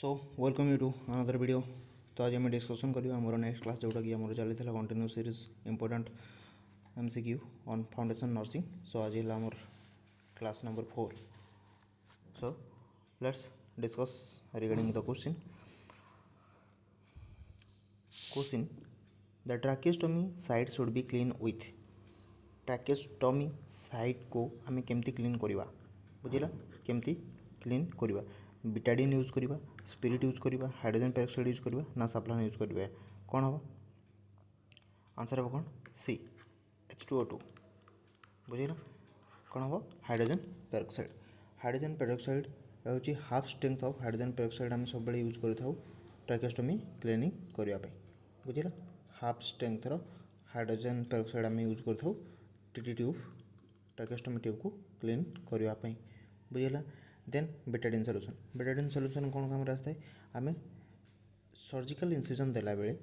So welcome you to another video. तो आज आम डिस्कसन करवा मोर नेक्स्ट क्लास जोटा कि आम चली continue series important MCQ on foundation nursing. So आज है आमर class number 4। So let's discuss regarding the question the tracheostomy side should be clean with. Tracheostomy side को आम केमती क्लीन करवा बुझला केमती क्लीन करवा बिटाडिन यूज करवा स्पिरिट यूज करवा हाइड्रोजन पेरोक्साइड यूज करवा ना साफ्लान यूज करवा कौन हम आंसर हम कौन सी H2O2 बुझला कौन हम हाइड्रोजन पेरोक्साइड। हाइड्रोजन पेरोक्साइड हूँ half strength of hydrogen peroxide आम सब यूज करूँ ट्रैकियोस्टोमी क्लीनिंग करने बुझला हाफ स्ट्रेंथर हाइड्रोजन पेरोक्साइड आम यूज करूँ टीटी ट्यूब ट्रैकियोस्टोमी ट्यूब को क्लीन करने बुझला। देन बेटाडिन सॉल्यूशन कौन काम आसता है आम सर्जिकल इनसिजन देला बेले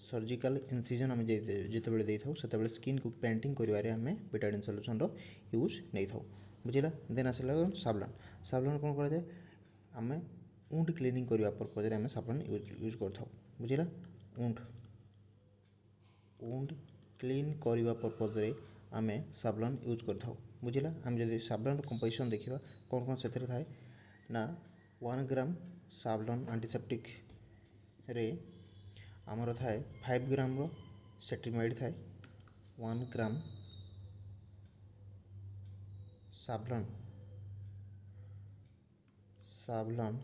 सर्जिकल इनसिजन आम जिते दे था से स्किन को पेंटिंग करें बेटाडिन सॉल्यूशन यूज नहीं था बुझला। देन आसला साबलान साबलान कौन कराए आम वुंड क्लीनिंग करने पर्पज आम साबलान यूज कर बुझला वुंड क्लीन करने पर्पज आम साबलान यूज कर बुझला। आम जब साबलान कंपोजिशन देखा कौन कौन से थाए ना 1 ग्राम साबलान एंटीसेप्टिक रे आमर थाए 5 ग्राम सेट्रिमाइड थाए 1 ग्राम साबलान साबलान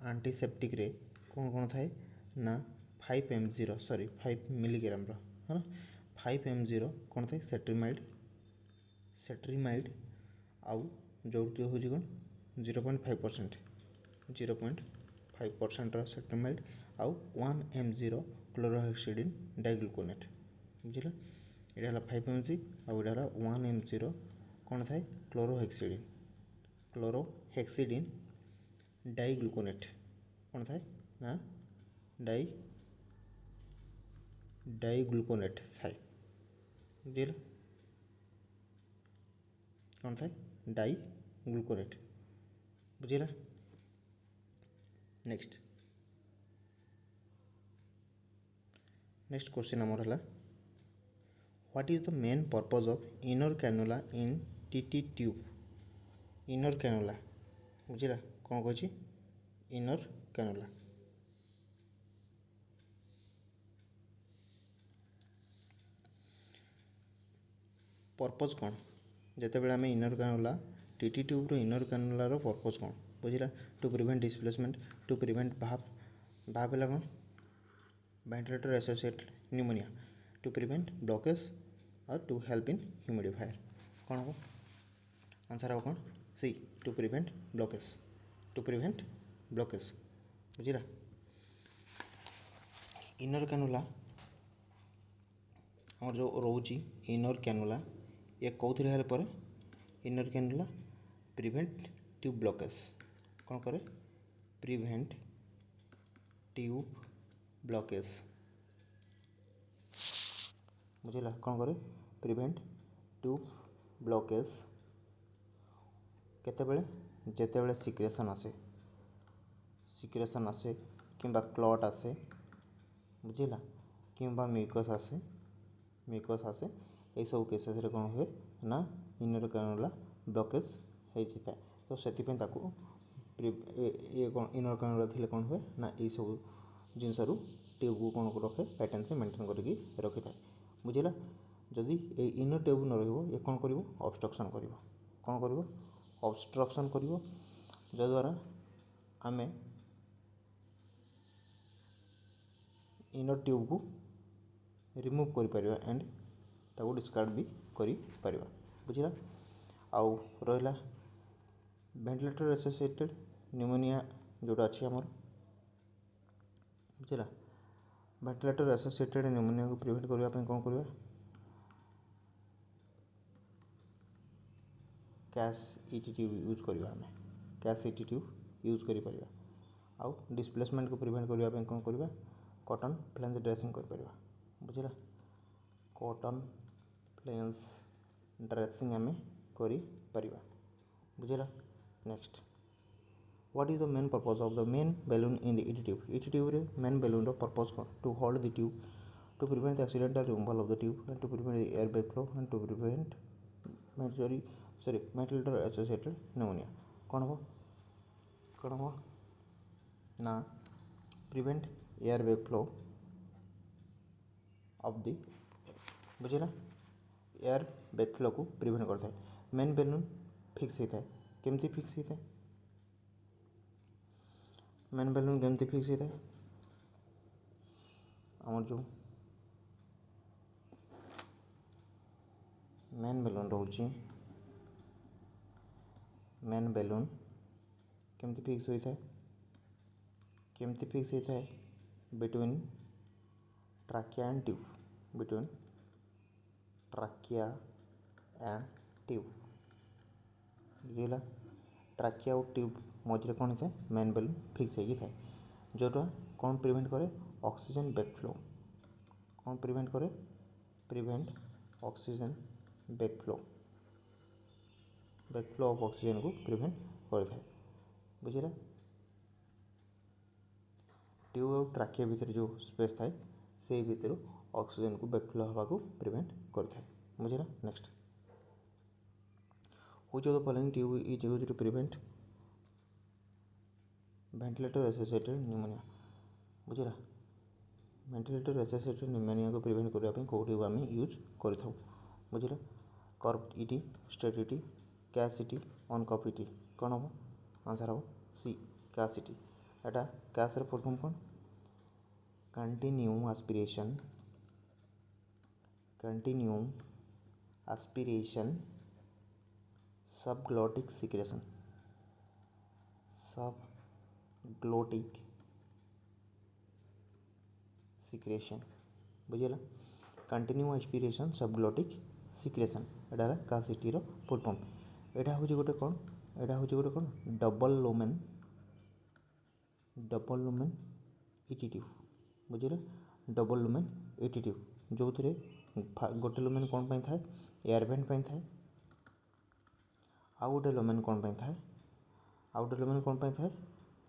एंटीसेप्टिक रे कौन कौन थाए ना 5 मिलीग्राम है ना 5 mg कौन थाए सेट्रिमाइड आउ जो हूँ कौन 0.5% 0.5% सेट्रिमाइड आउ 1 mg क्लोरोहेक्सिडिन डाइग्लूकोनेट बुझला। यहाँ 5 mg आउ यहाँ 1 mg कौन थाए क्लोरोहेक्सिडिन डाइग्लूकोनेट कौन थाए ना डाइग्लूकोनेट थाए बुझला कौन थाए डाइग्लूकोनेट बुझला। नेक्स्ट क्वेश्चन आमर है what is the main purpose of inner cannula in TT tube. Inner cannula बुझला कौन कही इनर कैनुला पर्पज कौन जिते आम इनर कैनुला टीटी ट्यूब रो इनर कैनुलार पर्पज कौन बुझला to prevent displacement to prevent VAP है कौन ventilator associated pneumonia to prevent blockage और टू हेल्प इन ह्यूमिडिफायर कौन हम आंसर हम कौन सी टू प्रिवेंट ब्लॉकेज बुझला। इनर कैनुला और जो रोची इनर कैनुला ये कौन हेल्प करे inner cannula prevent tube blockage कौन करे प्रिवेंट ट्यूब ब्लॉकेज बुझला कौन करे प्रिवेंट ट्यूब ब्लॉकेज केतेबेले जेतेबेले सिक्रेशन आसे किंबा क्लॉट आसे बुझला किंबा म्यूकस आसे ये सब केसेस रे कौन हुए ना इनर कैनुला ब्लॉकेज होता है तो से ये कौन इनर कैनुला थी कौन हुए ना ये सब जिनस ट्यूब को कौन रखे पैटर्न से मेंटेन करके रखी था बुझला। जदि ये इनर ट्यूब न रही कौन कर ऑब्स्ट्रक्शन कर ऑब्स्ट्रक्शन कर जद्वारा आम इनर ट्यूब को रिमूव कर एंड ताको डिस्कार्ड भी कर बुझला। आउ रहा वेंटिलेटर एसोसिएटेड न्यूमोनिया जोटा अच्छी आमर बुझला वेंटिलेटर एसोसिएटेड न्यूमोनिया को प्रिवेंट करने कौन करवा कैश ईटी ट्यूब यूज करवा आम कैश ईटी ट्यूब यूज कर आउ डिस्प्लेसमेंट को प्रिवेंट करने कौन करवा कॉटन फ्लेंस ड्रेसिंग कर बुझला कॉटन फ्लेंस ड्रेसिंग आम कर बुझला। Next What is the main purpose of the main balloon in the ET tube? ET tube रे main balloon रो purpose कौन? To hold the tube, to prevent the accidental removal of the tube, and to prevent the air backflow, and to prevent metal associated pneumonia. कौन हो? कौन हो? ना prevent air backflow of the बुझेगा air backflow को prevent करता है. Main balloon fix होता है. केमती फिक्स होता है? मेन बेलून केमती फिक्स होता है? आमर जो मेन बेलून रोचे मेन बेलून केमती फिक्स होता है? केमती फिक्स होता है? Between trachea and tube. Between trachea and tube बुझेगा. ट्राकिया और ट्यूब मझे कौन होता है? मेन बेलून फिक्स होगी थाए जोटा कौन प्रिवेंट करे? Oxygen backflow. कौन प्रिवेंट करे? Prevent oxygen backflow. Backflow of oxygen को प्रिवेंट करता है. बुझेगा. ट्यूब और ट्राकिया भितर जो स्पेस थाए से भितर ऑक्सीजन को बैकफ्लो हवा को प्रिवेंट करता है. बुझेगा. Next, which of the following tube is used to prevent ventilator associated pneumonia? बुझेगा. वेंटिलेटर एसोसिएटेड निमोनिया को प्रिवेंट करने कौ ट्यूब आम यूज कर. बुझेगा. Curved ET, straight ET, CASS ET, uncurved ET. कौन हम? आंसर हम सी, कैश इटी. एटा कैश रे फुल फॉर्म कौन? Continuum aspiration. Continuum aspiration subglottic secretion. Subglottic secretion. बुझेगा. कंटिन्यू एस्पिरेशन सबग्लोटिक सिक्रेशन एटा कासिटीर फुल फॉर्म. एटा हूँ गोटे कौन? एटा हूँ गोटे कौन? Double lumen ET tube. बुझेगा. डबल लुमेन इटी ट्यूब जो थे गोटे लुमेन कौन पाई थाए? एयर वेंट पाई थाए. आउ गोटे लुमेन कौन पाई थाए? आउ गोटे लुमेन कौन पाई थाए?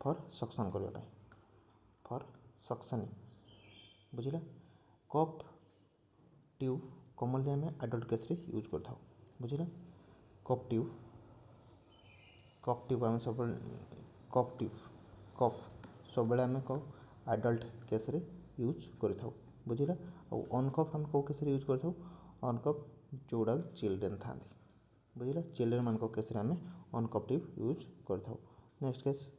फॉर सक्शन करने. For suctioning. बुझेगा. कप ट्यूब कमनली आम एडल्ट केस रे यूज करता. बुझेगा. कप ट्यूब आम सब कफ सब आम कफ एडल्ट केस रे यूज करता. बुझेगा. और अनकफ आम कौ केस रे यूज करता? अनकफ जोड़ा चिल्ड्रेन था. बुझेगा. चिल्ड्रेन मान केस रे आम अनकफ ट्यूब यूज करता. Next case,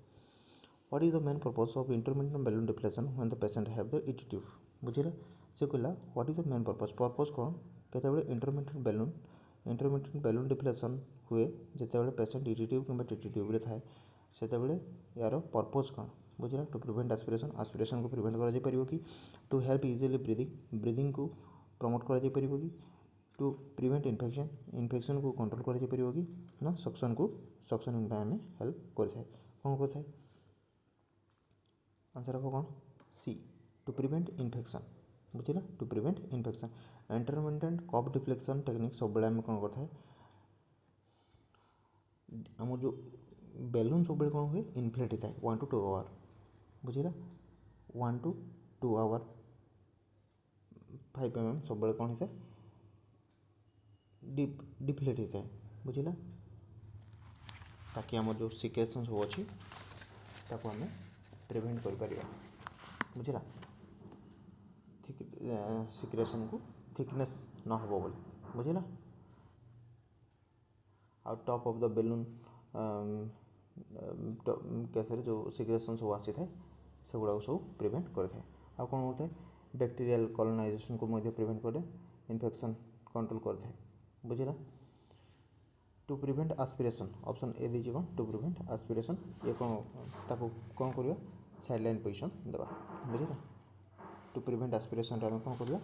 what is the main purpose of intermittent balloon deflation when the patient have the ET tube? बुझेगा. से कहला what is the main purpose कौन? केतबेले इंटरमिटेंट बैलून डिफ्लेशन हुए जितेबाला पेशेंट इटी ट्यूब कि TT tube रे थाए सेतेबेले यार पर्पस कौन? बुझेगा. टू प्रिवेंट एस्पिरेशन को प्रिवेंट करा जाय परिबो कि? टू हेल्प इजिली ब्रीदिंग को प्रमोट करा जाय परिबो कि? टू प्रिवेंट इन्फेक्शन को कंट्रोल करा जाय परिबो कि? ना सक्शनिंग आम हेल्प करथाय. कौन करथाय? आंसर हम कौन? C, to prevent infection. बुझेगा. To prevent infection. Intermittent cuff deflection technique सब आम कौन करथाय? आम जो बेलून सब कौन हुए? इनफ्लेट होता है 1 to 2 आवर. बुझेगा. 1 to 2 आवर 5 mm सब कौन होता है? डिफ्लेट होता है. बुझेगा. ताकि आम जो सिक्रेशन सब अच्छी ताको आम प्रिवेंट कर. बुझेगा. सिक्रेशन को थिकनेस न हो बोली. बुझेगा. आउ top of the balloon Kesare जो सिक्रेशन सब आसी थाए से गुड़ा सब प्रिवेंट करता है. आउ कौन होता है? बैक्टीरियल कॉलोनाइजेशन को प्रिवेंट करे. इन्फेक्शन कंट्रोल करता है. बुझेगा. To prevent aspiration option A दीजिए कौन? To prevent aspiration. ये कौन ताको कौन करवा? साइडलाइन पोजिशन देवा. बुझेगा. टू प्रिवेंट एस्पिरेशन आम कौन करवा?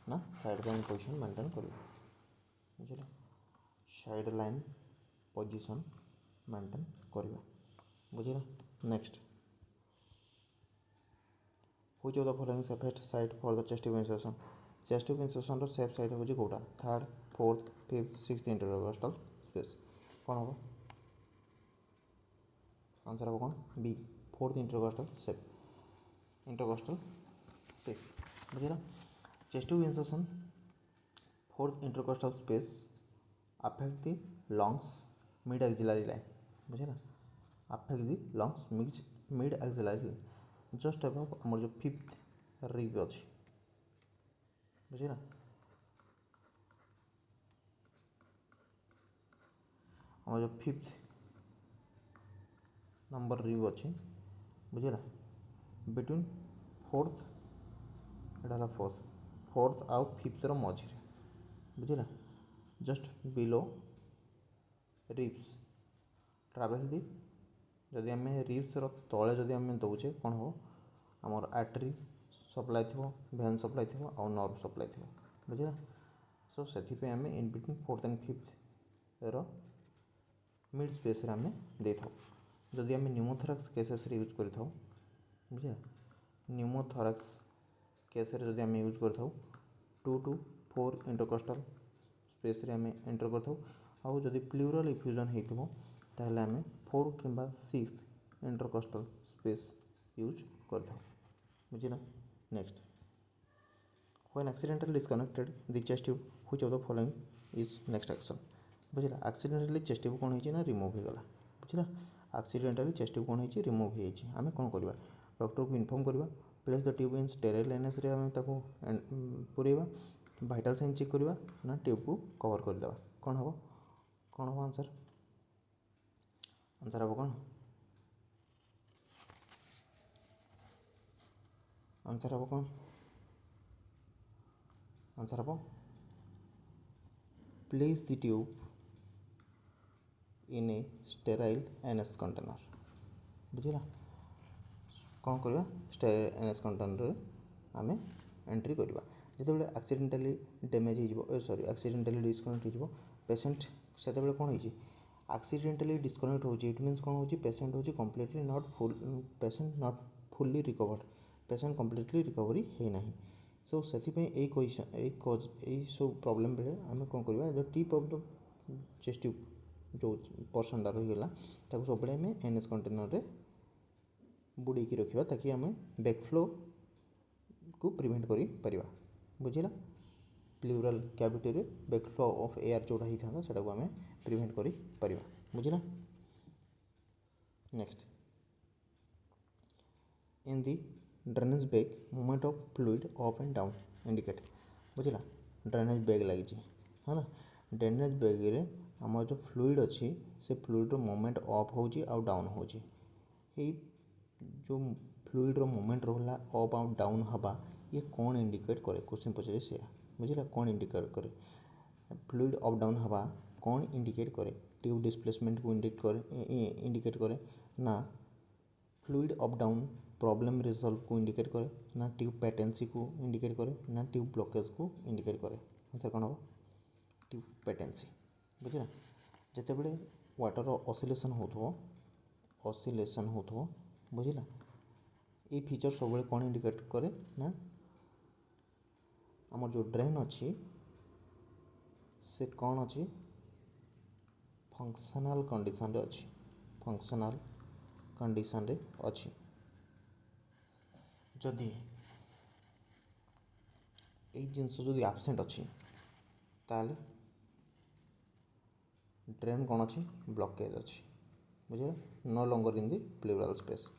ना साइडलाइन पोजिशन मेंटेन करवा. बुझेगा. साइडलाइन पोजिशन मेंटेन करवा. बुझेगा. Next, which of the following safest site for the chest tube insertion? Chest tube insertion रो सेफ साइट होची कोटा? Third, fourth, fifth, sixth intercostal space. कौन हम? आंसर हम कौन बी फोर्थ इंटरकोस्टल स्पेस बुझेगा chest tube insertion fourth intercostal space affect the lungs mid axillary line बुझेगा affect the lungs mid axillary line just above आमर जो fifth rib अच्छी बुझेगा आम जो फिफ्थ नंबर रिब अच्छी बुझेगा बिटवीन फोर्थ एटा fourth आउ fifth मझे बुझेगा जस्ट बिलो रिब्स ट्रावेल दी जदि आम रिब्स तले जदि आम दौचे कौन हो आमर आर्टरी सप्लाई थी भेन सप्लाई थी आउ नर्व सप्लाई थी बुझेगा सो से आम in between fourth and fifth mid space आम दे था जदि आम न्यूमोथोराक्स केसेस यूज कर बुझे न्यूमोथोराक्स केस जदि आम यूज कर 2 to 4 इंटरकोस्टल स्पेस आम एंटर कर जदि प्लूराल इफ्यूजन होता है आम 4 कि 6 इंटरकोस्टल स्पेस यूज कर बुझे next when accidentally disconnected the chest tube which of the following is next action बुझे एक्सीडेंटली चेस्ट ट्यूब कौन होना रिमूव होगा बुझे एक्सीडेंटली चेस्ट ट्यूब कौन हो रिमूव होमें कौन करवा डॉक्टर को इनफॉर्म करवा place the tube in sterile NS पूरेवा भाइटाल साइन चेक करवा ना ट्यूब को कवर करदे कौन हम आंसर हम कौन आंसर हम कौन आंसर हम place the tube in a sterile NS container बुझेगा कौन करवा स्टेराइल एनएस कंटेनर आम एंट्री करवा जो एक्सीडेंटली डैमेज हो सॉरी एक्सीडेंटली डिस्कनेक्ट हो पेसेंट से कौन हो एक्सीडेंटली डिस्कनेक्ट हो इट मीन्स कौन हो पेसेंट हो completely not full patient not fully recovered patient completely recovery होना सो से सब प्रॉब्लम बेले आम कौन करवा जो tip of the chest tube जो पर्सनटा रहीगला सब आम एनएस कंटेनर बुड़े रखा ताकि आम बैकफ्लो को प्रिवेंट कर बुझेगा प्लूराल कैविटी रे बैकफ्लो ऑफ एयर जोड़ा होता से आम प्रिवेंट कर बुझेगा next in the drainage bag movement of fluid up and down indicate बुझेगा ड्रेनेज बैग लगी है ना ड्रेनेज बैग रे आम जो फ्लूइड अच्छी से फ्लूइड मूवमेंट अप हो डाउन हो जो फ्लूइड मूवमेंट रहा अप आउ डाउन हवा ये कौन इंडिकेट करे क्वेश्चन पचारे से बुझेगा कौन इंडिकेट करे फ्लूइड अप डाउन हवा कौन इंडिकेट करे ट्यूब डिस्प्लेसमेंट को इंडिकेट करे ना fluid up down problem resolve को इंडिकेट करे ना ट्यूब पैटेंसी को इंडिकेट करे ना ट्यूब ब्लॉकेज को इंडिकेट करे आंसर कौन हम ट्यूब पैटेंसी बुझेगा जिते बड़े वाटर ऑसिलेशन हो बुझेगा ये फीचर सब कौन इंडिकेट करे ना आम जो ड्रेन अच्छी से कौन अच्छी फंक्शनल कंडीशन रे अच्छी फंक्शनल कंडीशन रे अच्छी जदि ये जिनस जदि एब्सेंट अच्छी ताले ड्रेन कौन अच्छी ब्लॉकेज अच्छी बुझे no longer in the pleural space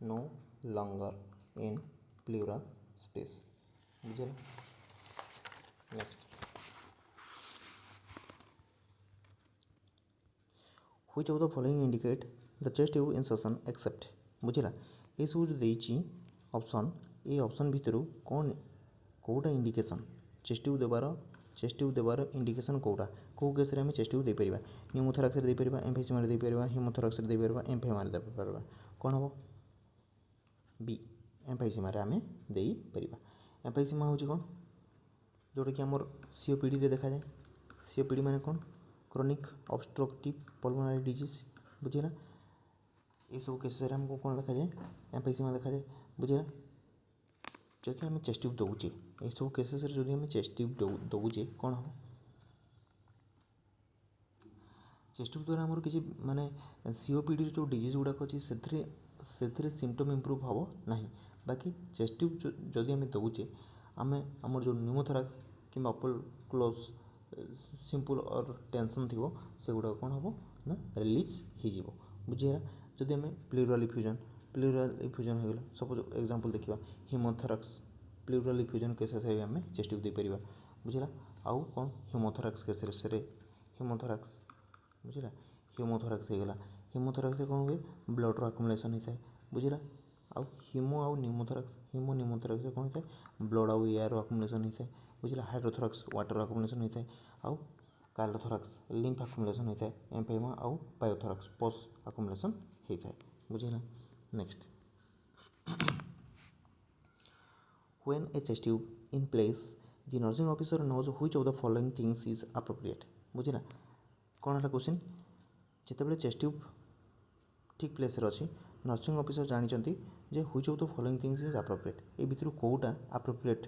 no longer in pleural space बुझे next which of the following indicate the chest tube insertion except बुझेगा ये सब जो देती ऑप्शन ये ऑप्शन भितर कौन कौटा इंडिकेशन चेस्ट ट्यूब देवार इंडिकेशन कौटा कौ केस आम चेस्ट ट्यूब देपर न्यूमोथोराक्स देपर एम्फिसीमा देपर हिमोथोराक्स देपर एम्फाइमा देपर कौन हम बी एम्फाइसीमा आम देपर एम्फाइसीमा हूँ कौन जोटा कि आमर सीओपीडी रे देखा जाए सीओपीडी माने कौन क्रोनिक ऑब्स्ट्रक्टिव पल्मोनारी डिजीज बुझेगा ये सब केस आमको कौन देखा जाए एम्फाइसीमा देखा जाए बुझेगा जदि आम चेस्ट ट्यूब दौचे ये सब केसेस जदि आम चेस्ट ट्यूब दौचे कौन हम चेस्ट ट्यूब द्वारा आमर किसी माने सीओपीडी जो डिजीज गुड़ाक अच्छी से सिम्पटम इम्प्रूव हम ना। बाकी चेस्ट ट्यूब जदि आम दौचे आम आमर जो न्यूमोथोराक्स कि अपर क्लोज सिंपल और टेंशन थी से गुड़ा कौन हम ना रिलीज हो बुझीगला। जदि आम प्लूराल इफ्यूजन होगा सपोज एग्जांपल देखा हिमोथोराक्स प्लूराल इफ्यूजन केसेस आम चेस्ट ट्यूब देपर बुझीगला। आउ कौन हिमोथोराक्स केसेस हिमोथोराक्स बुझीगला हिमोथोराक्स होगा हिमोथोराक्स कौन हुए ब्लड आकुमुलेसन होता है बुझीगला। आउ हिमो आउ न्यूमोथोराक्स हिमो न्यूमोथोराक्स कौन होता है ब्लड आउ एयर आकुमुलेसन होता है बुझीगला। हाइड्रोथोराक्स वाटर आकुमुलेसन होता है आउ कालोथोराक्स लिम्फ आकुमुलेसन होता है एम्फाइमा आउ पायोथोराक्स पस आकुमुलेसन होता है बुझीगला। Next when a chest tube in place the nursing officer knows which of the following things is appropriate बुझीगला। कौन है क्वेश्चन जितेबाला चेस्ट ट्यूब ठीक प्लेस अच्छी नर्सिंग ऑफिसर जानते जे which of the following things is appropriate ए भितर कौटा एप्रोप्रिएट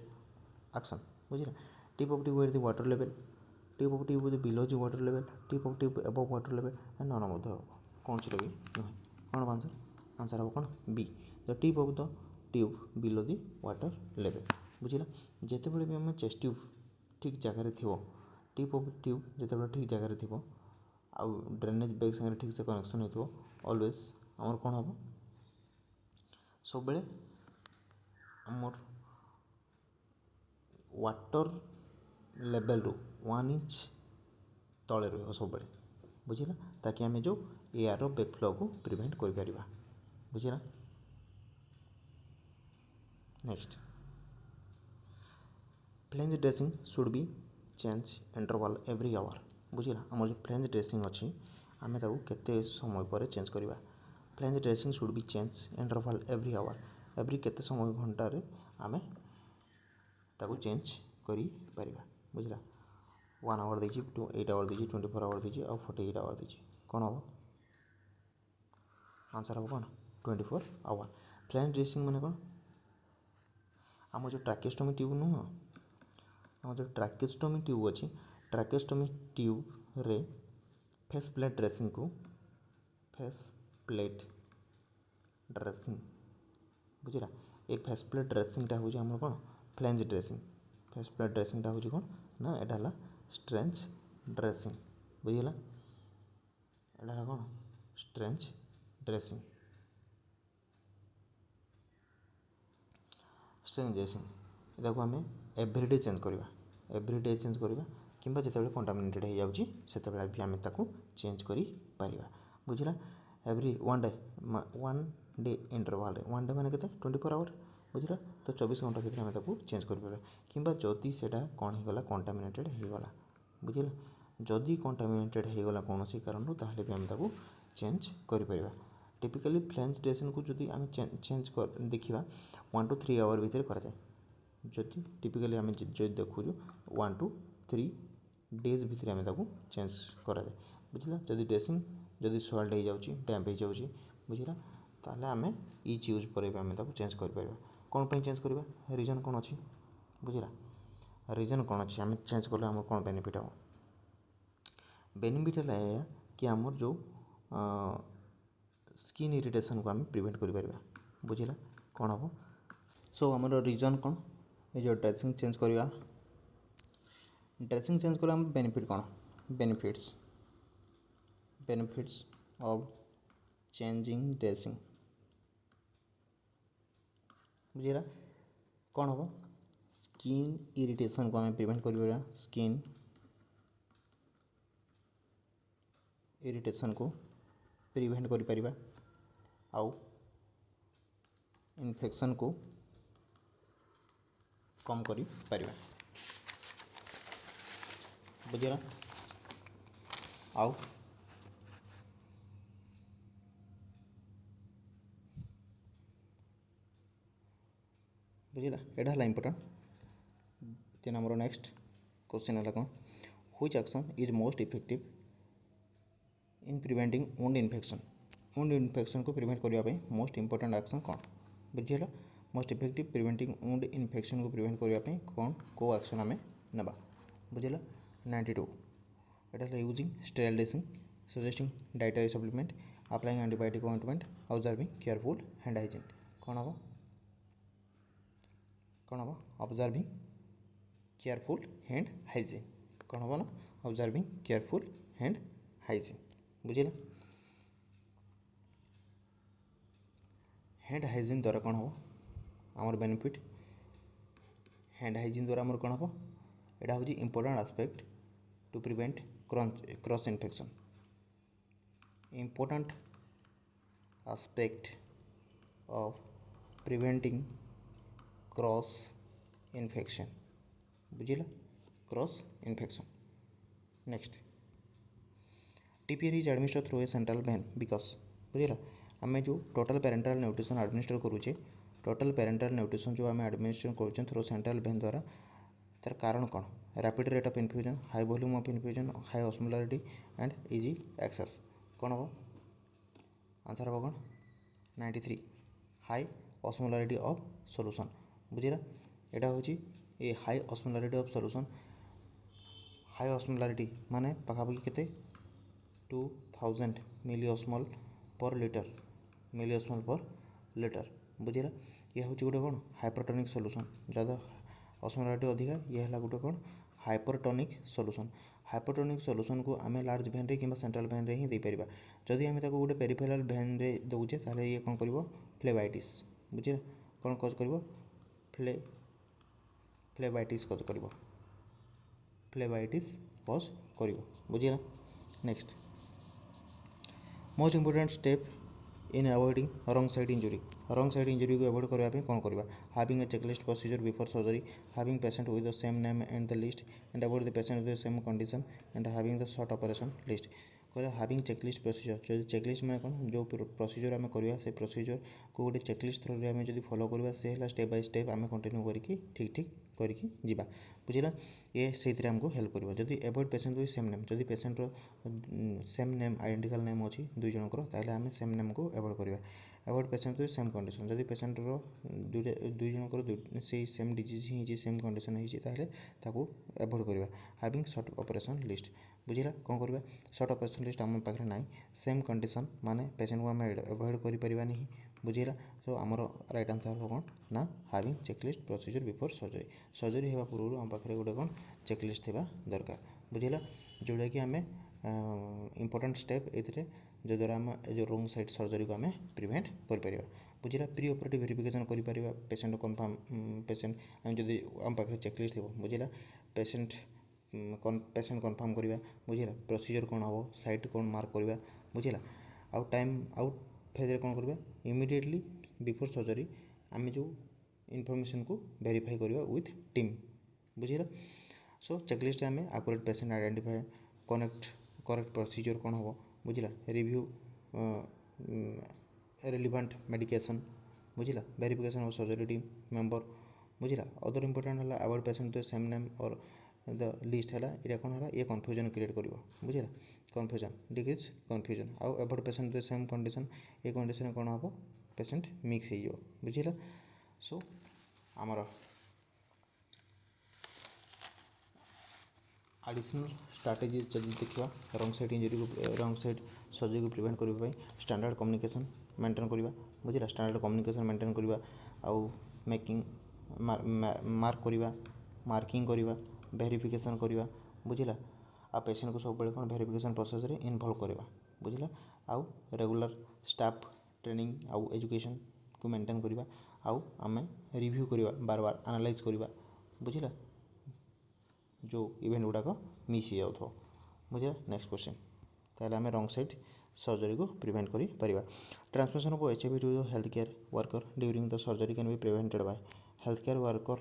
एक्शन बुझीगला। Tip of tube at the water level tip of tube below the water level tip of tube above water level and none of the कौन सी लगे नुहे कौन answer answer हम कौन B the tip of the tube below the water level बुझीगला। जितेबाला भी आम चेस्ट ट्यूब ठीक जगार थी टिप ऑफ ट्यूब जितेबाला ठीक जगार थी आउ ड्रेनेज बैग संगे ठीक से कनेक्शन हो ऑलवेज आमर कौन हम सब बेले आमर वाटर लेवल रू 1 इंच तले रही सब बेले बुझीगला ताकि आम जो एयर बैक फ्लो को प्रिवेंट कर पारिबा बुझीगला। Next flange dressing should be change interval every hour बुझीगला। आम जो फ्लेंज ड्रेसिंग अच्छी आम केते समय पर चेंज करवा flange dressing should be change interval every our every केते समय घंटार आम ताकू चेंज करी परिबा बुझीगला। 1 आवर देछि 8 आवर देछि 24 आवर देछि और 48 आवर देछि कौन हम आंसर हम कौन 24 आवर। फ्लेंज ड्रेसिंग माने कौन आम जो ट्राकेस्टोमी ट्यूब नुह आम जो ट्राकेस्टोमी ट्यूब अच्छी ट्राकेस्टोमी ट्यूब रे फेस प्लेट ड्रेसिंग को फेस प्लेट ड्रेसिंग बुझीगला। ये फेस प्लेट ड्रेसिंगटा हूँ आम कौन फ्लेंज ड्रेसिंग फेस प्लेट ड्रेसिंगटा हूँ कौन ना यहाँ स्ट्रेंच ड्रेसिंग बुझीगला। यहाँ कौन स्ट्रेंच ड्रेसिंग स्ट्रेंच ड्रेसिंग यहाँ आम एवरीडे चेंज करवा एवरीडे चेंज करवा कि जिते कंटामिनेटेड हो जाऊँगी से भी आम चेंज कर बुझीगला। एवरी 1 डे इंटरवल 1 डे माने केते 24 आवर बुझीगला। तो 24 घंटा भीतर आम चेंज कर कि जदि से कौन होगा कंटामिनेटेड होगा बुझीगला। जदि कंटामिनेटेड होगा कौन कारण ताहले भी आम चेंज कर टिपिकली फ्लेंज ड्रेसिंग को जदि आम चेंज कर देखा 1 to 3 आवर भितर कराए जदि टिपिकली आम जो देखु 1 to 3 डेज भितर आम चेंज कराए बुझीगला। जदि ड्रेसिंग जदि सॉल्ट हो जाऊँगी डैम्प हो जाऊँगी बुझीगला ताहले आम इच यूज पर आम चेंज कर कौन पर चेंज करवा रीजन कौन अच्छी बुझीगला। रीजन कौन अच्छी आम चेंज कले आम कौन बेनिफिट हम बेनिफिट है कि आमर जो स्किन इरिटेशन को आम प्रिवेंट कर बुझीगला कौन हम सो आमर रीजन कौन ये जो ड्रेसिंग चेंज करवा ड्रेसिंग चेंज कले आम बेनिफिट कौन benefits benefits of changing dressing बुझीगला कौन हम स्किन इरिटेशन को आम प्रिवेंट कर स्किन इरिटेशन को प्रिवेंट कर पारिबा आउ इन्फेक्शन को कम करी पारिबा बुझीगला। आउ बुझीगला एटा है इंपोर्टेंट देन आमर नेक्स्ट क्वेश्चन है कौन which action is most effective in preventing wound infection को प्रिवेंट करने मोस्ट इंपोर्टेंट एक्शन कौन बुझीगला। Most effective preventing wound infection को प्रिवेंट करने कौन को एक्शन आम ना बुझीगला। 92 एटा using sterile dressing suggesting dietary supplement, applying antibiotic ointment, observing careful hand hygiene. कौन हम ऑब्जर्विंग केयरफुल हैंड हाइजीन। कौन हम ना ऑब्जर्विंग केयरफुल हैंड हाइजीन। बुझिला हैंड हाइजीन द्वारा कौन हम आमर बेनिफिट हैंड हाइजीन द्वारा आमर कौन हम एटा हूँ important aspect to prevent cross infection. Important aspect of preventing cross infection। बुझिला cross infection. Next TPR is administer through a central vein because बुझिला आम जो टोटल पेरेंटल न्यूट्रिशन एडमिनिस्टर करुचे टोटल पेरेंटल न्यूट्रिशन जो आम एडमिनिस्ट्रेशन करुचे through central vein द्वारा तार कारण कौन rapid rate of infusion, high volume of infusion, high osmolarity and easy access. कौन हम आंसर हम कौन 93 हाई ऑस्मोलारिटी ऑफ सॉल्यूशन। बुझिला यहाँ हूँ ये high osmolarity of solution. High osmolarity माने पाखापाखि केते 2000 मिलीऑस्मोल पर लीटर बुझिला ये हूँ गोटे कौन हाइपरटोनिक सॉल्यूशन। ज़्यादा ऑस्मोलारिटी अधिका ये है गोटे कौन हाइपरटोनिक सॉल्यूशन। हाइपरटोनिक सॉल्यूशन को आम लार्ज भैन कि सेंट्रल भैन रे ही दे परिबा। जदि आम गोटे पेरिफेराल भैन रे दौचे ताले ये कौन कर फ्लेबाइटिस। बुझिला कौन कज कर फ्लेबाइटिस कज कर बुझिला। Next most important step in avoiding wrong side injury को अवॉइड करने कौन करवा having a checklist procedure before surgery, having patient with the same name and the list and about the patient with the same condition and having the short operation list. कहले having checklist procedure जो checklist मैंने कौन जो procedure आम करवा से procedure को गोटे चेकलिस्ट थ्रू आम जो फॉलो करवा से है स्टेप बाय स्टेप आम कंटिन्यू करके ठीक करके जीवा। बुझिला ये से आमको हेल्प कर जदि avoid patient with same name जदि पेशेंटर सेम नेम आइडेंटिकल नेम अच्छी दुई जनकर ताहले आम सेम नेम को एवॉइड करवा। Avoid patient with same condition जदि पेशेंटर दुई जनकर से सेम डिजीज ही सेम कंडीशन होता एवॉइड करवा। हैविंग शॉर्ट ऑपरेशन लिस्ट बुझिला कौन करवा शॉर्ट ऑपरेशन लिस्ट आम पाखे ना सेम कंडीशन माने पेशेंट को आम एवॉइड करें। बुझिला तो आमर राइट आंसर हो कौन ना having checklist procedure before surgery होगा पूर्व आम पाखे गोटे कौन चेकलिस्ट थिबा दरकार। बुझिला जोटा कि आम इंपोर्टेंट स्टेप ये जो द्वारा आम जो रोंग साइड सर्जरी को आम प्रिवेंट कर। बुझिला प्री ऑपरेटिव वेरिफिकेशन कर पेशेंट कन्फर्म पेशेंट आम जब आम पाखे चेकलिस्ट थी बुझिला पेशेंट कन्फर्म करवा। बुझिला प्रोसीजर कौन हम साइट कौन मार्क करवा। बुझिला आउ टाइम आउट फेज कौन करवा इमिडिएटली बिफोर सर्जरी आम जो इनफॉरमेशन को वेरीफाई करवा विथ टीम। बुझिला सो चेकलिस्ट आम accurate patient identify correct procedure कौन हम। बुझिला रिव्यू रिलेवेंट मेडिकेशन। बुझिला verification of surgery team member. बुझिला अदर इंपोर्टेंट है avoid patient to same name और द लिस्ट है ये कौन है ये कन्फ्यूजन क्रिएट कर। बुझिला कन्फ्यूजन डिक्रीज कन्फ्यूजन आउ avoid patient to same condition ये कंडीशन कौन हम पेशेंट मिक्स हो। बुझिला सो आमर एडिशनल स्ट्राटेजी जब देखा रॉन्ग साइड इंजुरी को रॉन्ग साइड सर्जरी को प्रिवेंट करने स्टैंडर्ड कम्युनिकेशन मेंटेन करवा। बुझिला स्टैंडर्ड कम्युनिकेशन मेंटेन करवा आउ मेकिंग मार्क करवा मार्किंग करवा वेरिफिकेशन करवा। बुझिला आ पेशेंट को सब कौन वेरिफिकेशन प्रोसेस रे इन्वॉल्व करवा। बुझिला आउ रेगुलर स्टाफ ट्रेनिंग आउ एजुकेशन को मेंटेन करवा आउ आम रिव्यू करवा बार बार एनालाइज करवा। बुझिला जो इवेंट गुड़ाक मिस हो जाऊ। बुझिला नेक्स्ट क्वेश्चन ताहले आम रॉन्ग साइड सर्जरी को प्रिवेंट करि परिबा। Transmission of HIV to the health care worker during the surgery can be prevented by health care worker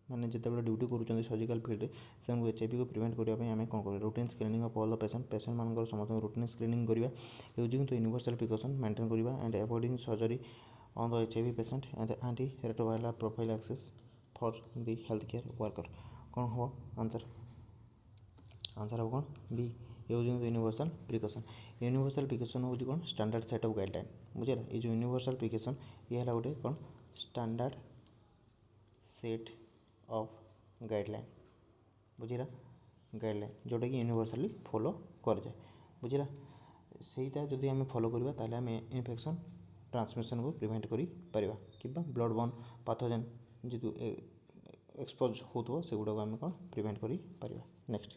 मैंने जिते ड्यूटी करुँच सर्जिकल फील्ड से एचआईवी को प्रिवेंट करने आम कौन कर routine screening of all the patient मान समस्त रूटीन स्क्रीनिंग करवा using the universal precaution maintain करवा and avoiding surgery on the HIV patient and anti retroviral prophylaxis for the health care worker. कौन हम आंसर हम कौन B using the universal precaution हूँ कौन स्टैंडर्ड सेट ऑफ गाइडलाइन। बुझिला ये जो यूनिवर्सल प्रिकॉशन ये है गोटे कौन स्टैंडर्ड सेट ऑफ गाइडलाइन। बुझिला गाइडलाइन जोटा कि यूनिवर्सली फॉलो कर जाए। बुझिला ସେଇଟା ଯଦି ଆମେ ଫଲୋ କରିବା ତାହେଲେ ଆମେ ଇନଫେକ୍ସନ୍ ट्रांसमिशन को प्रिवेंट करि परिबा किबा ब्लड बॉर्न पैथोजन जो एक्सपोज होतो से गुडा को आम कौन प्रिवेंट करि परिबा। Next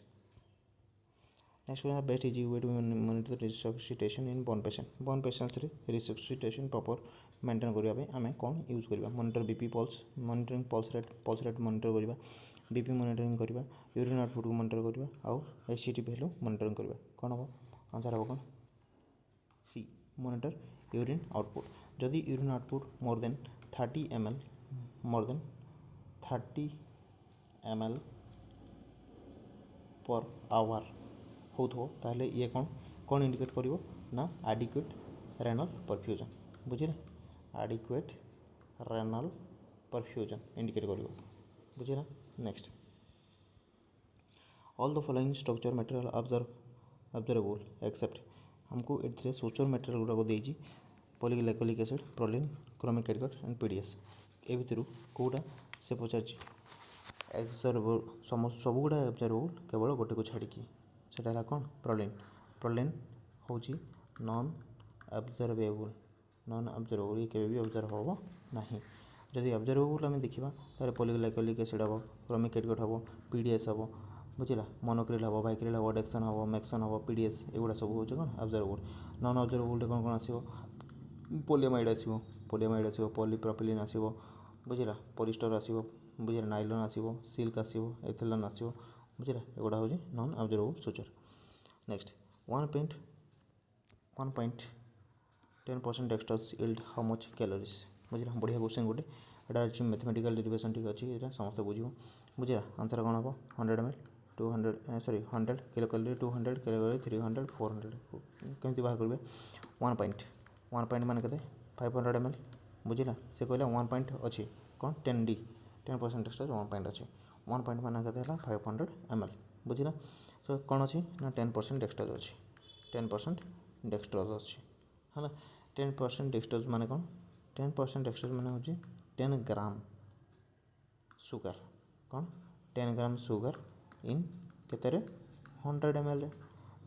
best is way to monitor resuscitation in burn patients रे रिससिटेशन प्रॉपर मेंटेन करबा आम कौन यूज करबा monitor BP pulse monitoring pulse rate monitor करबा बीपी मॉनिटरिंग करबा यूरिन आउटपुट को मॉनिटर करबा आउ एसिटी वैल्यू मॉनिटरिंग करबा कौन हम आंसर हम कौन सी मॉनिटर यूरिन आउटपुट जदि urine output more than 30 ml per hour हो ताहले ये कौन इंडिकेट करिवो ना एडिक्वेट रेनल परफ्यूजन बुझिले एडिक्वेट रेनल परफ्यूजन इंडिकेट करिवो बुझिला। Next all the following structure material observable except हमको ए स्ट्रक्चर मटेरियल गुड़ाक देजी polyglycolic acid prolene chromic catgut and PDS ए भितर कौटा से पचार एक्सर्वेबल सब गुड़ा ऑब्जर्वेबल केवल गोटे को छाड़ी सेटा कौन प्रोलिन हूँ नॉन ऑब्जर्वेबल ये केवे भी ऑब्जर्व हम ना जदि ऑब्जर्वेबल आम देखा तार पॉलीग्लाइकोलिक एसिड हम क्रोमिक कैटगट हम पीडीएस हम बुझला मोनोक्रिल हम बाइक्रिल हम डेक्सन हम मैक्सन हम पीडीएस एगुड़ा सब हूँ कौन ऑब्जर्वेबल नॉन ऑब्जर्वेबल कौन कौन आसो पोलियामाइड आसो पॉलीप्रोपिलीन आसो बुझला पॉलिस्टर आसो बुझला नाइलॉन आसो सिल्क आसो एथिलीन आसो बुझला एगुड़ा हूँ non observable structure. Next 1.10% dextrose yield how much calories बुझला बढ़िया क्वेश्चन गोटे एटा अच्छी मैथमेटिकल डेरिवेशन ठीक अच्छी ये समस्त बुझे बुझला आंसर कौन हम 100 ml 100 kilo calorie 200 kilo calorie 300 400 केमती बाहर करेंगे 1 पॉइंट मान के 500 ml बुझला से कहला 1 पॉइंट अच्छी कौन 10% डेक्सट्रोज 1 पॉइंट अच्छे 1 पॉइंट मान के 500 ml बुझला तो कौन अच्छी ना 10% डेक्सट्रोज अच्छी 10% डेक्सट्रोज अच्छी है 10% डेक्सट्रोज मान कौन 10% डेक्सट्रोज मान हूँ 10 ग्राम सुगर कौन 10 ग्राम सुगर इन केतरे 100 ml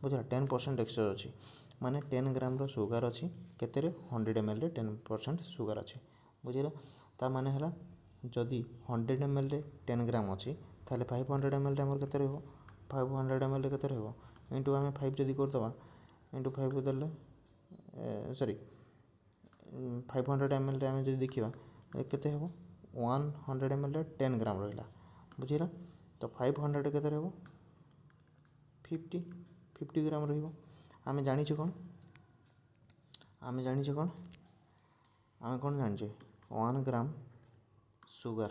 बुझला 10% डेक्सट्रोज अच्छी माने 10 ग्राम रो सुगर अच्छी केतरे 100 ml रे 10% सुगर अच्छी बुझला ता माने हला जदि 100 ml रे 10 ग्राम अच्छी ताले 500 ml रे हमर केते रहबो 500 ml रे केते रहबो इनटू आमे 5 जदि कर दबा इनटू 5 को देले सॉरी 500 ml रे आमे जदि देखिबा केते हेबो 100 ml रे 10 ग्राम रहला बुझिला तो 500 रे केते रहबो 50 ग्राम रहिबो आमे जानि छ कोन आमे कोन जानि छ 1 gram sugar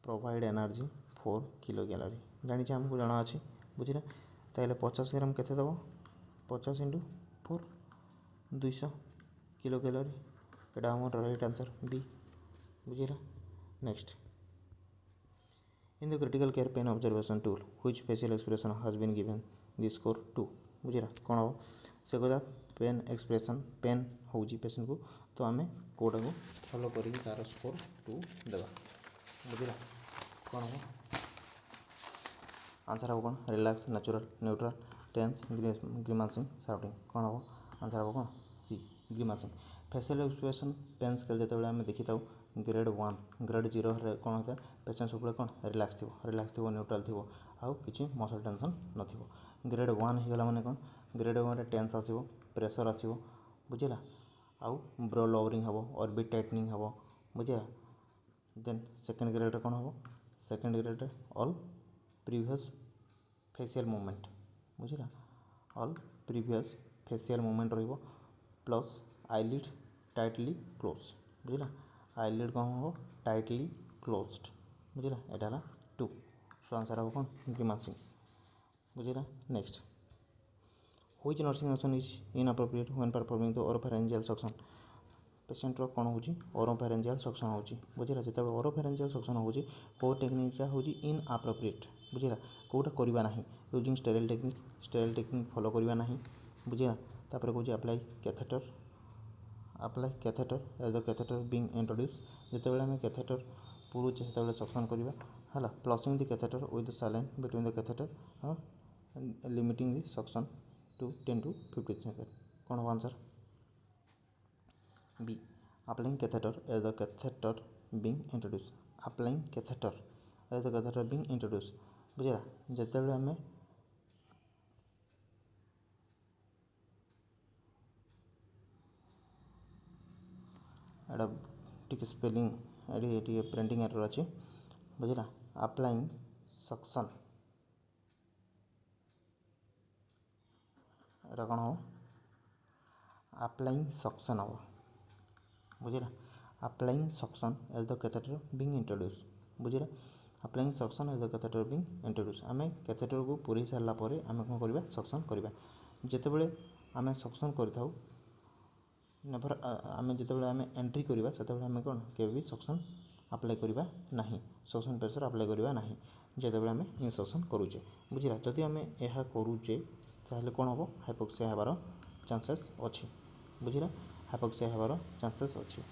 provide energy 4 kilo calorie जानि छ हमको जाना अछि बुझिला ताले 50 ग्राम केते दबो 50 × 4 200 किलो कैलोरी एटा हमर राइट आंसर बी बुझिला। Next in the critical care pain observation tool which facial expression has been given the score 2 बुझिला कौन हम से कदा पेन एक्सप्रेशन पेन हूँ पेशेंट को तो आम कौटा को फॉलो करी तार स्कोर 2 देवा बुझिला कौन हम आंसर हम कौन relax natural neutral tense grimacing shouting कौन हम आंसर हम कौन C grimacing facial expression pain scale जो आम देखी था ग्रेड 1 ग्रेड 0 कौन होता है पेशेंट सब कौन रिलैक्स थी न्यूट्रल थी आउ कि मसल टेंशन नथिबो ग्रेड 1 होगा माने कौन ग्रेड 1 रे टेंस आसो प्रेशर आसो बुझला आउ ब्रो लोअरिंग हम ऑर्बिट टाइटनिंग हम बुझला देन सेकेंड ग्रेड कौन हम second grade all previous facial movement बुझला ऑल प्रीवियस फेशियल मूवमेंट रहिबो प्लस आईलिड टाइटली क्लोज बुझला आईलिड कौन हम टाइटली क्लोज्ड बुझला एटा 2 सो आंसर हम कौन ग्रीमासिंग बुझला। Next which nursing action is inappropriate when performing the oropharyngeal suction patient रो कौन होची ओरोफैरिंजियल सक्शन होची बुझला जते ओरोफैरिंजियल सक्शन होची को टेक्निकटा होची इनअप्रोप्रिएट बुझला कोटा करबा नाही यूजिंग स्टेराइल टेक्निक फॉलो करबा नाही बुझला तापर कोची apply catheter as the catheter being introduce जते बेले हम कैथेटर पुरुचे सेते सक्शन करबा हला flushing the catheter with the saline between the catheter limiting the suction to 10 to 50 second कौन हो answer B applying catheter as the catheter being introduce applying catheter as the catheter being introduce बुझला जिते आम एटा टिके spelling ये printing error अच्छी बुझला applying suction एटा कौन हो अप्लाइंग सक्शन हम बुझला applying suction as the catheter being introduce बुझला applying suction as the catheter being introduce आम कैथेटर को पूरी सारा पर आम कौन करवा सक्शन करवा जितेबले आम सक्शन कर नेभर आम जिते आम एंट्री करवा से आम कौन के भी सक्शन अप्लाई करवा ना सक्शन प्रेशर अप्लाई करवा ना जिते आम इंसर्शन करुचे बुझला जदि आम यह करुचे ताहले कौन हम हाइपोक्सिया होबार चांसेस अच्छी बुझला हाइपोक्सिया होबार चांसेस अच्छी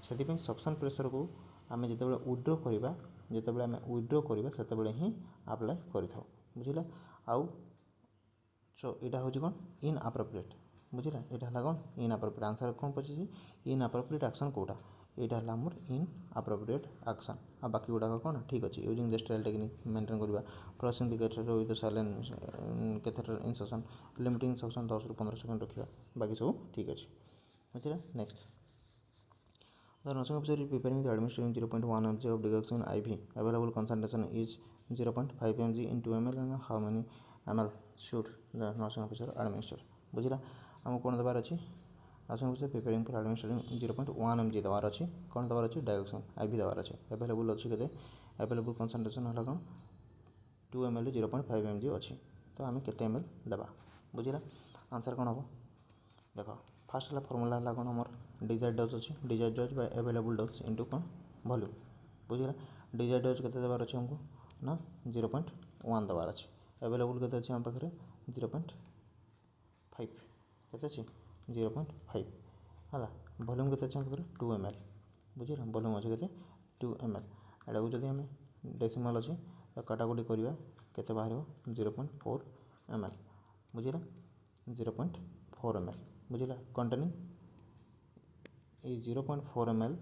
से सक्शन प्रेशर को आम जिते विड्रो करवा जिते आम विड्रो करवा से ही अप्लाई कर बुझला आउ सो यहाँ हूँ कौन इन अप्रोप्रिएट बुझला यहाँ है कौन इन अप्रोप्रिएट आंसर कौन पची इन अप्रोप्रिएट एक्शन कौटा यहाँ है आमर इन अप्रोप्रिएट एक्शन आ बाकी गुड़ाक कौन ठीक अच्छे using the style technique maintain करवा flushing the catheter with silent catheter insertion limiting suction 10 ରୁ 15 सेकेंड रखा बाकी सब ठीक अच्छे बुझला next The nursing officer is preparing the administering 0.1 mg of digoxin IV. Available concentration is 0.5 mg in 2 ml and how many ml should the nursing officer administer? बुझला आमको कौन देवार अच्छी nursing officer preparing for administrating 0.1 mg देवार अच्छी कौन देवार अच्छी डाइगोक्सिन IV देवार अच्छी अवेलेबल अच्छी के अवेलेबल कंसंट्रेशन है कौन 2 ml 0.5 mg अच्छी तो आम के ml देवा बुझला आंसर कौन हम देख फास्ट है फर्मूला है कौन आमर डिजायर डोज अच्छी desire dose by available dose into कौन वॉल्यूम बुझला डिजायर डोज के देवार अच्छे हमको ना 0.1 देवार अच्छे अवेलेबल के अच्छे आम पाखे 0.5 के 0.5 है वॉल्यूम के अच्छे पाखे 2 ml बुझला वॉल्यूम अच्छे के 2 ml एटा को जब आम डेसिमल अच्छे तो काटाकुटी करवा के बाहर 0.4 ml बुझला 0.4 ml बुझला कंटेनिंग ये 0.4 ml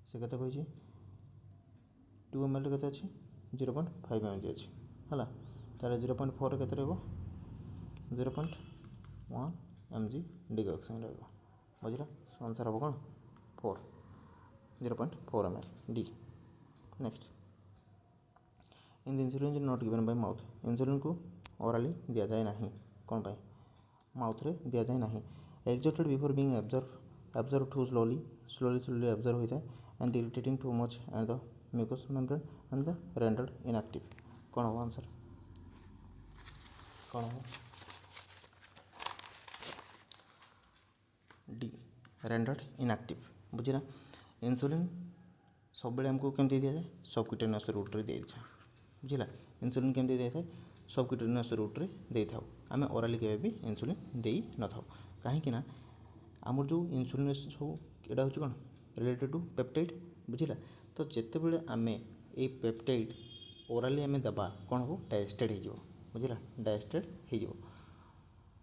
से केते कही 2 ml के अच्छी 0.5 mg अच्छी है तार 0.4 के 0.1 mg डिगॉक्सिन रहा बुझला आंसर हम कौन 4 0.4 ml D next in the insulin is not given by mouth insulin को ओराली दि जाए ना कौन पाई माउथ रे दि जाए ना exerted before being absorb too slowly absorb होता है and irritating too much and the mucous membrane and the rendered inactive कौन हो आंसर कौन हो डी rendered inactive बुझला इंसुलिन सब बेले हमको केमती दि जाए सबक्यूटेनियस रूट रे दे दिया बुझला इंसुलिन केमती दे था सबक्यूटेनियस रूट रे दे था आम ओराली केबे भी इंसुलिन दे न था कहीं ना आमर जो इंसुलिन सब यहाँ हूँ कौन रिलेटेड टू पेप्टाइड बुझला तो जिते बड़े आम ये पेप्टाइड ओराली आम देवा कौन हम डाइजेस्टेड हो बुझला डाइजेस्टेड हो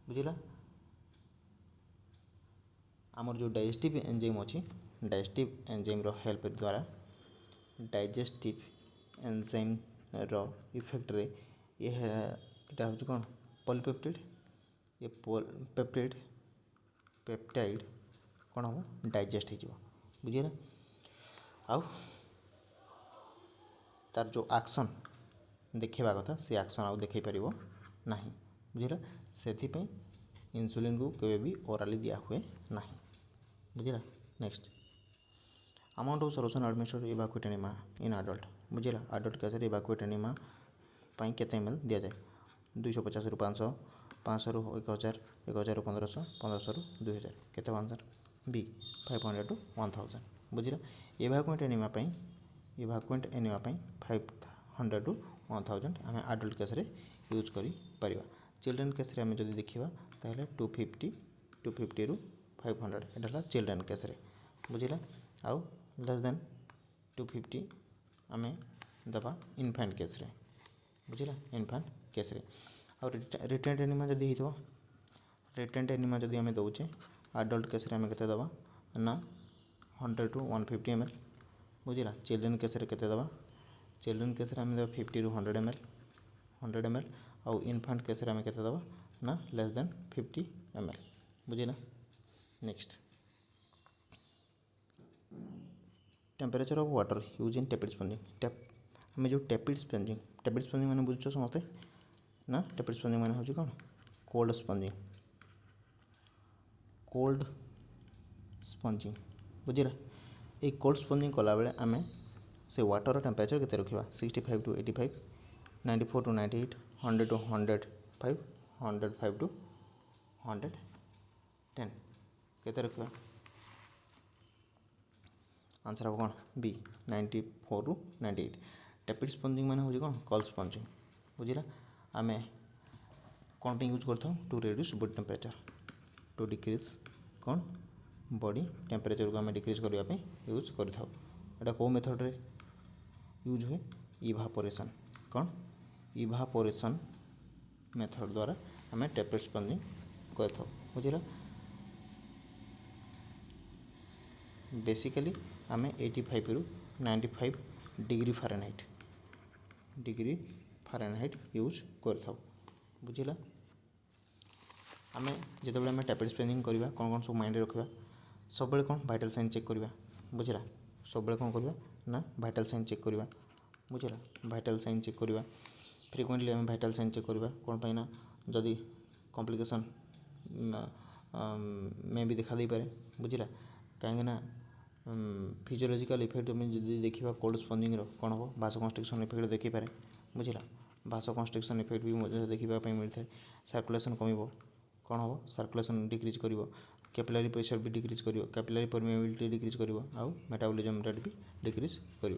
बुझला आमर जो डाइजेस्टिव एंजाइम अच्छी डाइजेस्टिव एंजाइम रो हेल्प द्वारा डाइजेस्टिव एंजाइम रो इफेक्ट रे ये हूँ कौन पॉलीपेप्टाइड ये पेप्टाइड कौन हम डाइजेस्ट हो बुझेगा आउ तार जो एक्शन देखा कथा से एक्शन आउ देख पार ना बुझेगा से इंसुलिन को केवे भी ओराली दिया हुए ना बुझेगा next amount of solution administered evacuate enema in adult बुझेगा अडल्ट केस इवाक्यूएट एनीमा केते एमएल दि जाए 250 ରୁ 500 500 ରୁ 1000 1000 ରୁ 1500 1500 ରୁ 2000 केते आंसर बी 500 to 1000 बुझला इवाक्यूएट एनीमा 500 to 1000 आम अडल्ट केस यूज कर चिल्ड्रेन केस आम जब देखा ताहले 250 ରୁ 500 यहाँ चिल्ड्रेन केस बुझला आउ लेस देन 250 आम दबा इनफेंट केस बुझला इनफेंट केस और रिटेंट एनिमा जदि हो रिटेंट एनिमा जदि आम दौचे आडल्ट केस आम के दवा ना 100 to 150 ml बुझला। चिल्ड्रेन केस के दवा चिल्ड्रेन केस आम देवा 50 to 100 ml आउ इनफांट केस आम के दवा ना लेस देन 50 ml बुझला। Next temperature of water use in tepid spongin आम जो टेपिड स्पंजिंग मैंने बुझुछ समस्ते ना। टेपिड स्पंजिंग मैंने हूँ कौन कोल्ड स्पंजिंग बुझला। ये कोल्ड स्पंजिंग कला बेले आम से वाटर टेम्परेचर केते रखा 65 to 85 94 to 98 100 to 105 105 to 110 केते रखा आंसर हम कौन बी 94 to 98। टेपिड स्पंजिंग मैंने हूँ कौन कोल्ड स्पंजिंग बुझला। आम कौन पे यूज करता to reduce body temperature to decrease कौन बॉडी टेम्परेचर को आम डिक्रीज करने यूज करता कौ मेथड रे यूज हुए इभापोरेशन कौन इभापोरेशन मेथड द्वारा आम टेपिड स्पंजिंग करता बुझला। बेसिकली आम 85 रु 95 डिग्री फारेनहाइट यूज करता बुझला। आम जो आम टेपिड स्पंजिंग करवा कौन कौन सब माइंड रखा सब कौन वाइटल साइन चेक करवा बुझला। सब कौन करवा ना वाइटल साइन चेक करवा बुझला। वाइटल साइन चेक करवा फ्रिक्वेंटली आम वाइटल साइन चेक करवा कौन पाई ना जदि कॉम्प्लिकेशन में भी देखा दे पारे बुझला। कहीं फिजियोलॉजिकल इफेक्ट तुम जब देखा कोल्ड स्पंजिंग कौन हम भासो कन्स्ट्रिक्शन इफेक्ट देखिपारे बुझला। भासो कन्स्ट्रिक्शन इफेक्ट भी देखा मिलता है। सर्कुलेशन कम कौन हम सर्कुलेशन डिक्रीज कर कैपिलरी प्रेशर भी डिक्रीज कर कैपिलरी परमेबिलिटी डिक्रीज कर आउ मेटाबॉलिज्म रेट भी डिक्रीज कर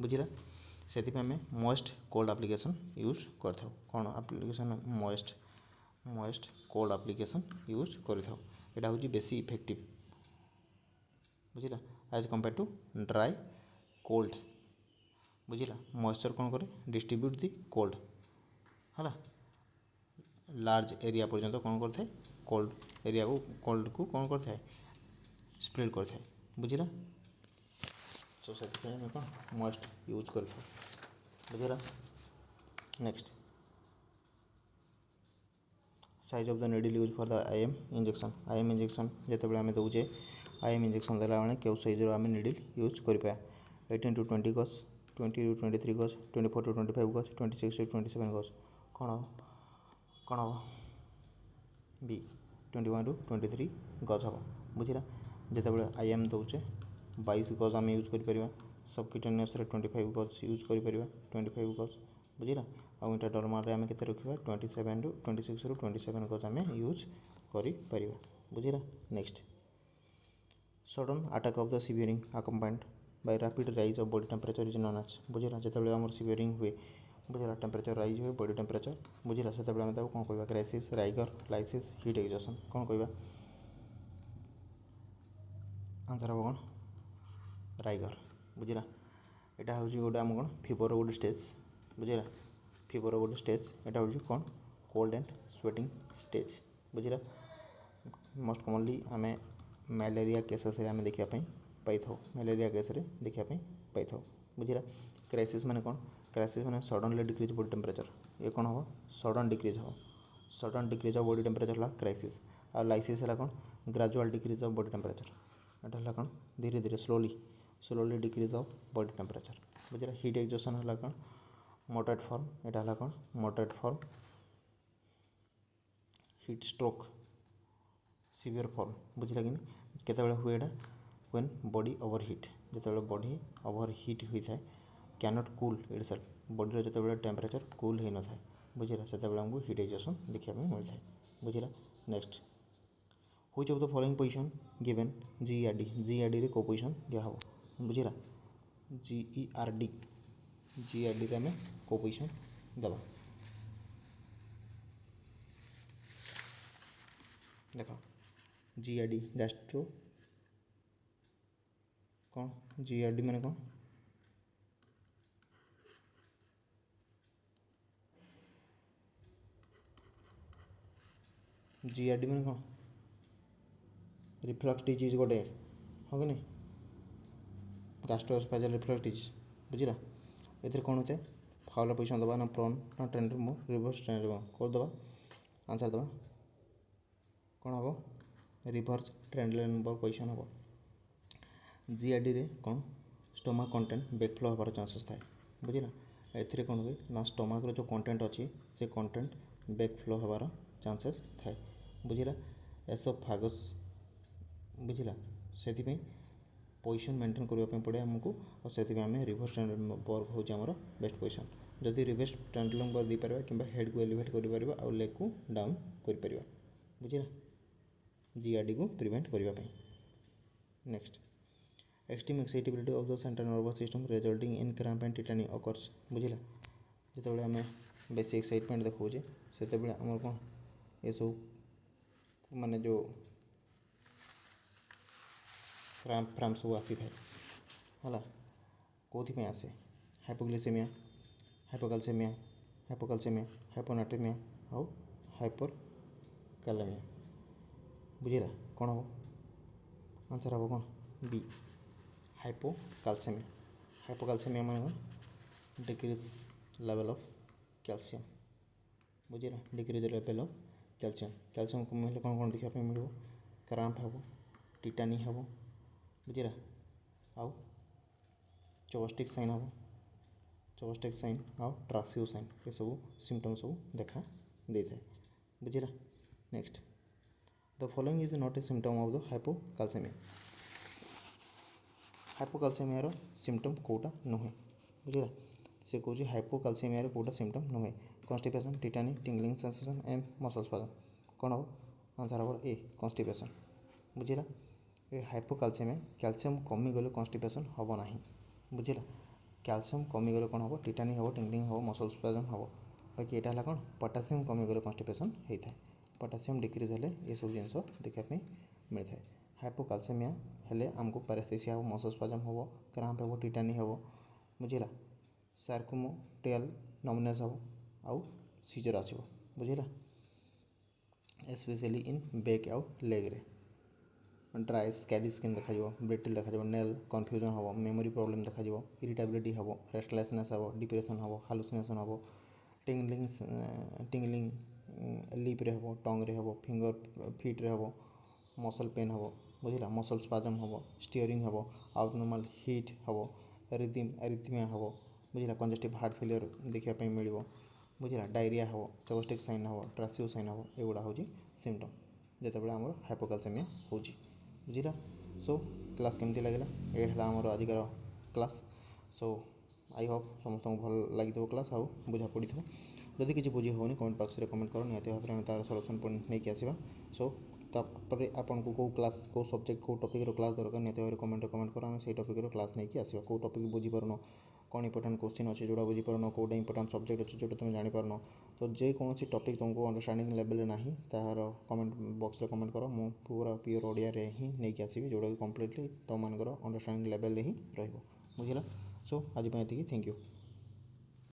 बुझला। से आम मॉइस्ट कोल्ड एप्लिकेशन यूज करता कौन application moist cold application use करता यहाँ हूँ बेसी इफेक्टिव बुझला as compare to dry cold बुझला। मॉइस्चर कौन करे डिस्ट्रीब्यूट दी कोल्ड है लार्ज एरिया पर्यंत कौन करता है कोल्ड एरिया को कोल्ड को कौन करता है स्प्रेड करता है बुझला। सो से कौन मॉइस्ट यूज करता बुझला। Next size of the needle use for the IM injection जो आम दौचे आईएम इंजेक्शन देला बेले क्यों साइज आम नीडल यूज करपा 18 to 20 गज 20 to 23 गज 24 to 25 गज 26 to 27 गज कौन हम बी 21 to 23 गज हम बुझला। जिते आईएम दौचे 22 गज आम यूज कर सबक्यूटेनियस 25 गज यूज कर 25 गज बुझला। आउ इंट्राडर्माल आम के रखा 27 to 26 ରୁ 27 गज आम यूज कर बुझला। Next sudden attack of the shivering accompanied by rapid rise of body temperature is known as बुझला। जो आम सीवियरिंग हुए बुझला टेम्परेचर राइज हुए बॉडी टेम्परेचर बुझला से आम कौन कह crisis rigor lysis heat exhaustion कौन कह आंसर हम कौन राइगर बुझला। यहाँ हूँ गोटे आम कौन फीवर गोटे स्टेज बुझला। फीवर गोटे स्टेज यहाँ हूँ कौन कोल्ड एंड स्वेटिंग स्टेज बुझला। मोस्ट कॉमनली आम मलेरिया केसेस आम देखापी पाई मलेरिया केस देखापी पाई बुझला। क्राइसिस माने कौन क्राइसिस माने सडनली डिक्रीज बॉडी टेम्परेचर ये कौन हम sudden decrease of body temperature है क्राइसिस। और लाइसिस है कौन gradual decrease of body temperature यहाँ है कौन धीरे धीरे slowly decrease of body temperature बुझला। हिट एक्सॉशन है कौन मॉडरेट फॉर्म यहाँ है कौन moderate form. Hit stroke severe form बुझला कि केतबेले हुए यहाँ व्हेन बॉडी ओवरहीट जो बॉडी ओवरहीट होता है कैनॉट कूल इटसेल्फ बॉडी जो टेम्परेचर कूल हो न था बुझला से आमको हिट एक्सॉशन देखा मिलता है बुझला। Next which of the following position given GERD को पोजिशन दिया बुझला। जीईआरडी आम को पोजिशन देवा देख जीईआरडी गैस्ट्रो कौन जीईआरडी माने कौन जीआरडी मैंने कौन रिफ्लक्स डिजीज गोटे हाँ कि नहीं गैस्ट्रोएसोफेजियल रिफ्लक्स डिजीज बुझिला एथरे कौन होते फाउलर पोजिशन दबा ना प्रोन ना trender move reverse trender move कौन दबा आंसर दबा कौन हम रिवर्स ट्रेंडर मूव पोजिशन हम जीआरडी रे कौन स्टोमक कंटेंट बैकफ्लो होबार चांसेस थाए बुझिला एथरे कौन हुए ना स्टोमक रो जो कंटेंट अच्छी से कंटेंट बैकफ्लो होबार चांसेस थाए बुझिला एसोफागस बुझिला से पोजिशन मेंटेन करने पड़े आमको और से आम रिवर्स ट्रेंडुलम वर्क हूँ आम बेस्ट पोजिशन जदि रिवर्स ट्रेंडुलम वर्क देपर कि हेड को एलिवेट कर आउ लेग को डाउन कर बुझिला जीआरडी को प्रिवेंट करने next extreme excitability of the central nervous system resulting in cramp and tetany occurs बुझिला जिते आम बेसी एक्साइटमेंट देखा से आम कौन ये सब माने जो क्रैम्प फ्राम्प सब आसी थाए है कौन आसे हाइपोग्लिसेमिया हाइपोकाल्सेमिया हाइपोनाट्रेमिया और हाइपरकालेमिया बुझेगा कौन हम आंसर हम कौन बी हाइपोकाल्सेमिया मैंने डिक्रीज लेवल ऑफ कैल्शियम बुझेगा डिक्रीज लेवल ऑफ कैल्शियम कम हेल्ले कौन कौन देखा मिल क्रैम्प हम टिटानी हम बुझेगा आउ चोस्टिक साइन हम चोस्टिक साइन आउ ट्रासियो साइन ये सब सिम्पटम सब देखा दे था बुझेगा next the following is not a symptom of the hypocalcaemia symptom कोटा नुहे बुझेगा से कौन हाइपोकाल्सेमिया कोटा सिम्पटम नुहे constipation tetany tingling sensation and muscle spasm कौन हम आंसर हम ए कन्स्टिपेशन बुझेगा ये हाइपोकाल्सेमिया कैल्शियम कमी गले कन्स्टिपेशन हम ना बुझेगा कैल्शियम कमी गले कौन हम टिटानी हम टिंगलिंग हम मसल स्पाजम हम बाकी यहाँ है कौन पोटासियम कमी गले कन्स्टिपेशन होता है पोटासियम डिक्रीज हेले ये सब जिन देखापी मिलता है हाइपोकाल्सेमिया हेले आमको पैरेस्थेसिया हम मसल स्पाजम हम क्रैम्प हम टिटानी हम बुझेगा सार्कोमोटियल नमनेस हम आउ सीजर आसो बुझेगा स्पेशली इन बैक आउ लेग रे ड्राई स्कैली स्किन देखा ब्रिटिल देखा नेल कन्फ्यूजन हम मेमोरी प्रॉब्लम देखा इरिटेबिलिटी हम रेस्टलेसनेस हम डिप्रेशन हम हालुसिनेशन हम टिंगलिंग लिप रे हम टंग रे हम फिंगर फिट रे हम मसल पेन हम बुझेगा मसल स्पाजम हम स्टीयरिंग हम आबनॉर्मल हिट हम एरिथमिया हम बुझेगा कंजेस्टिव हार्ट फेलियर देखा मिल बुझेगा डायरिया हम चोस्टिक साइन हम ट्रासियो साइन हम एगुड़ा हूँ सिम्पटम जिते आम हाइपोकाल्सेमिया हो बुझेगा सो क्लास केमती लगे ये आमर आजिकार क्लास सो आई होप समस्त भल लगी क्लास आउ बुझा पड़ी जदि किसी बुझी होनी कमेंट बॉक्स में कमेंट कर निहती भाव में तार सल्यूशन नहीं आसवा सो तापर आपन को क्लास को सब्जेक्ट को टॉपिक क्लास दरकार निहती भाव कमेंट कर आम से टॉपिक क्लास नहीं आसवा कौ टॉपिक बुझीपारन कौन इंपोर्टेंट क्वेश्चन अच्छे जोड़ा बुझीपारन कौटा इंपोर्टेंट सब्जेक्ट अच्छे जोटा तुम जापारन तो जेकोसी टॉपिक तुमको अंडरस्टैंडिंग लेवल ना तार कमेंट बॉक्स में कमेंट कर मु पूरा प्योर ओडिया रे ही नहीं आसवि जोटा कि कम्प्लीटली तुम अंडरस्टैंडिंग लेवल ही रही बुझेगा सो आज थैंक यू।